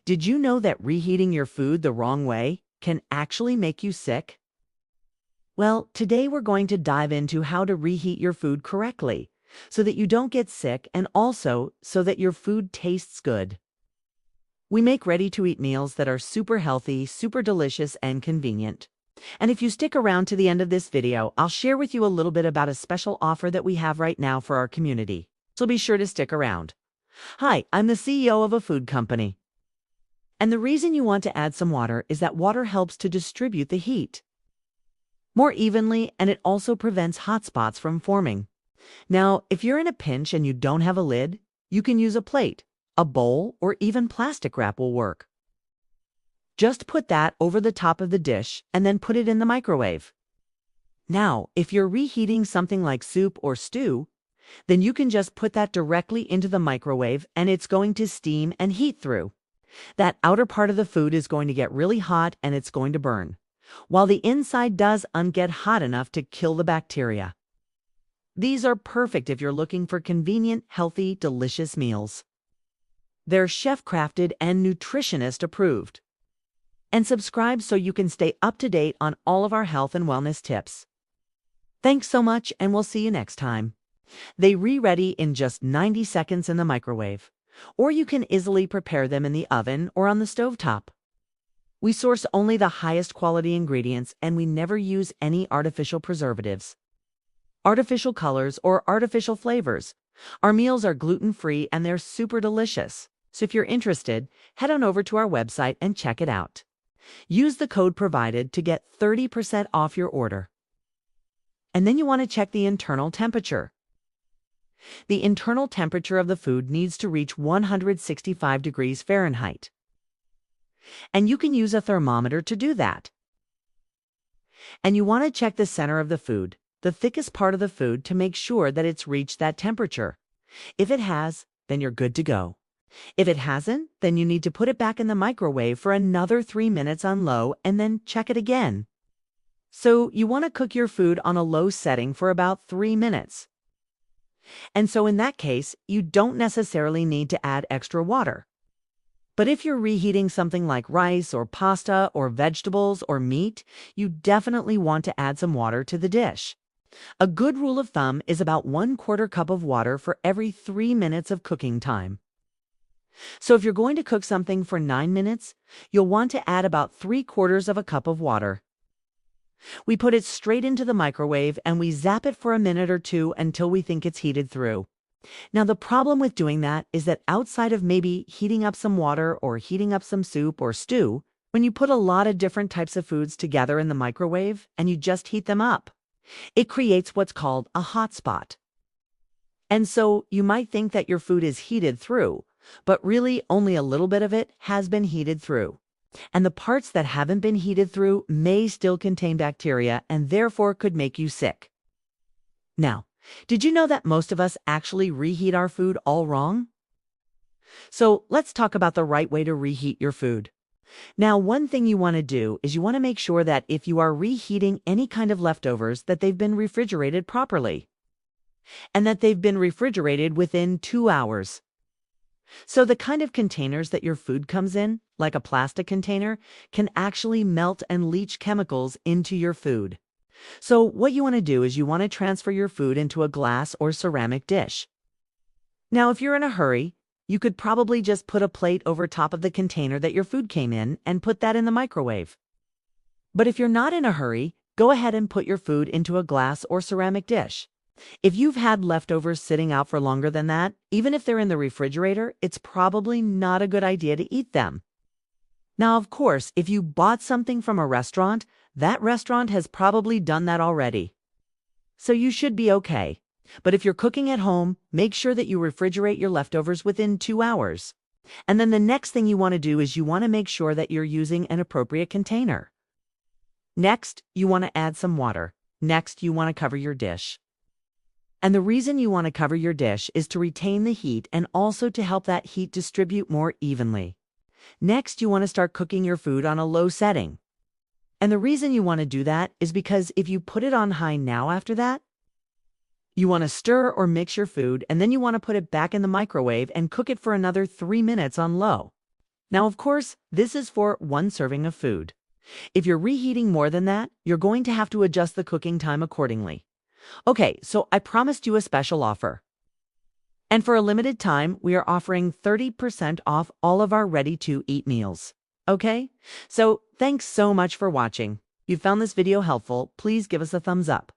Did you know that reheating your food the wrong way can actually make you sick? Well, today we're going to dive into how to reheat your food correctly so that you don't get sick and also so that your food tastes good. We make ready-to-eat meals that are super healthy, super delicious, and convenient. And if you stick around to the end of this video, I'll share with you a little bit about a special offer that we have right now for our community. So be sure to stick around. Hi, I'm the CEO of a food company. And the reason you want to add some water is that water helps to distribute the heat more evenly, and it also prevents hot spots from forming. Now, if you're in a pinch and you don't have a lid, you can use a plate, a bowl, or even plastic wrap will work. Just put that over the top of the dish and then put it in the microwave. Now, if you're reheating something like soup or stew, then you can just put that directly into the microwave and it's going to steam and heat through. That outer part of the food is going to get really hot and it's going to burn, while the inside doesn't get hot enough to kill the bacteria. These are perfect if you're looking for convenient, healthy, delicious meals. They're chef-crafted and nutritionist approved. And subscribe so you can stay up to date on all of our health and wellness tips. Thanks so much, and we'll see you next time. They re-ready in just 90 seconds in the microwave, or you can easily prepare them in the oven or on the stovetop. We source only the highest quality ingredients and we never use any artificial preservatives, artificial colors, or artificial flavors. Our meals are gluten-free and they're super delicious. So if you're interested, head on over to our website and check it out. Use the code provided to get 30% off your order. And then you want to check the internal temperature. The internal temperature of the food needs to reach 165 degrees Fahrenheit. And you can use a thermometer to do that. And you want to check the center of the food, the thickest part of the food, to make sure that it's reached that temperature. If it has, then you're good to go. If it hasn't, then you need to put it back in the microwave for another 3 minutes on low and then check it again. So you want to cook your food on a low setting for about 3 minutes. And so in that case, you don't necessarily need to add extra water. But if you're reheating something like rice or pasta or vegetables or meat, you definitely want to add some water to the dish. A good rule of thumb is about 1/4 cup of water for every 3 minutes of cooking time. So if you're going to cook something for 9 minutes, you'll want to add about 3/4 cup of water. We put it straight into the microwave and we zap it for a minute or two until we think it's heated through. Now, the problem with doing that is that outside of maybe heating up some water or heating up some soup or stew, when you put a lot of different types of foods together in the microwave and you just heat them up, it creates what's called a hot spot. And so you might think that your food is heated through, but really only a little bit of it has been heated through. And the parts that haven't been heated through may still contain bacteria and therefore could make you sick. Now, did you know that most of us actually reheat our food all wrong? So let's talk about the right way to reheat your food. Now, one thing you want to do is you want to make sure that if you are reheating any kind of leftovers, that they've been refrigerated properly and that they've been refrigerated within 2 hours. So the kind of containers that your food comes in, like a plastic container, can actually melt and leach chemicals into your food. So what you want to do is you want to transfer your food into a glass or ceramic dish. Now, if you're in a hurry, you could probably just put a plate over top of the container that your food came in and put that in the microwave. But if you're not in a hurry, go ahead and put your food into a glass or ceramic dish. If you've had leftovers sitting out for longer than that, even if they're in the refrigerator, it's probably not a good idea to eat them. Now, of course, if you bought something from a restaurant, that restaurant has probably done that already. So you should be okay. But if you're cooking at home, make sure that you refrigerate your leftovers within 2 hours. And then the next thing you want to do is you want to make sure that you're using an appropriate container. Next, you want to add some water. Next, you want to cover your dish. And the reason you want to cover your dish is to retain the heat and also to help that heat distribute more evenly. Next, you want to start cooking your food on a low setting. And the reason you want to do that is because if you put it on high now after that, you want to stir or mix your food and then you want to put it back in the microwave and cook it for another 3 minutes on low. Now, of course, this is for one serving of food. If you're reheating more than that, you're going to have to adjust the cooking time accordingly. Okay, so I promised you a special offer. And for a limited time, we are offering 30% off all of our ready-to-eat meals. Okay? So thanks so much for watching. If you found this video helpful, please give us a thumbs up.